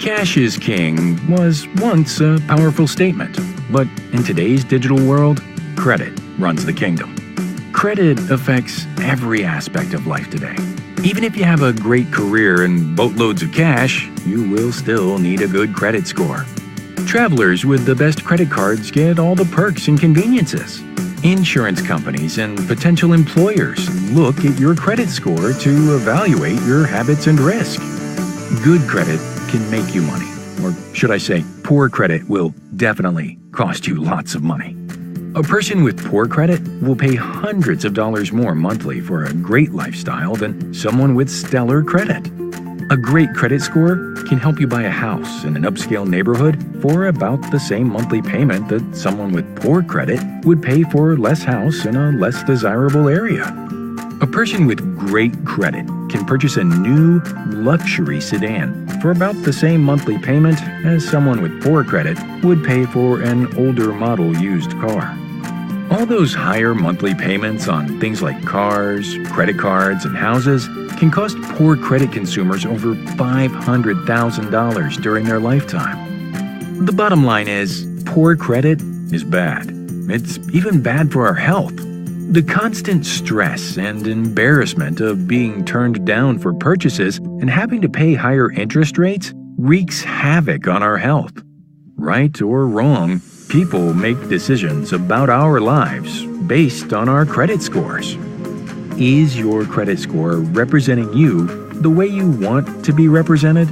Cash is king was once a powerful statement, but in today's digital world, credit runs the kingdom. Credit affects every aspect of life today. Even if you have a great career and boatloads of cash, you will still need a good credit score. Travelers with the best credit cards get all the perks and conveniences. Insurance companies and potential employers look at your credit score to evaluate your habits and risk. Good credit can make you money, or should I say, poor credit will definitely cost you lots of money. A person with poor credit will pay hundreds of dollars more monthly for a great lifestyle than someone with stellar credit. A great credit score can help you buy a house in an upscale neighborhood for about the same monthly payment that someone with poor credit would pay for less house in a less desirable area. A person with great credit can purchase a new luxury sedan for about the same monthly payment as someone with poor credit would pay for an older model used car. All those higher monthly payments on things like cars, credit cards, and houses can cost poor credit consumers over $500,000 during their lifetime. The bottom line is, poor credit is bad. It's even bad for our health. The constant stress and embarrassment of being turned down for purchases and having to pay higher interest rates wreaks havoc on our health. Right or wrong, people make decisions about our lives based on our credit scores. Is your credit score representing you the way you want to be represented?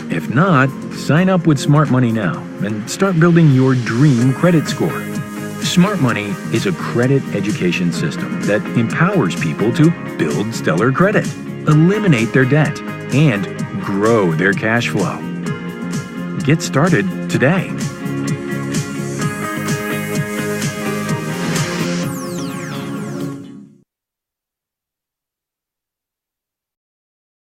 If not, sign up with Smart Money now and start building your dream credit score. Smart Money is a credit education system that empowers people to build stellar credit, eliminate their debt, and grow their cash flow. Get started today.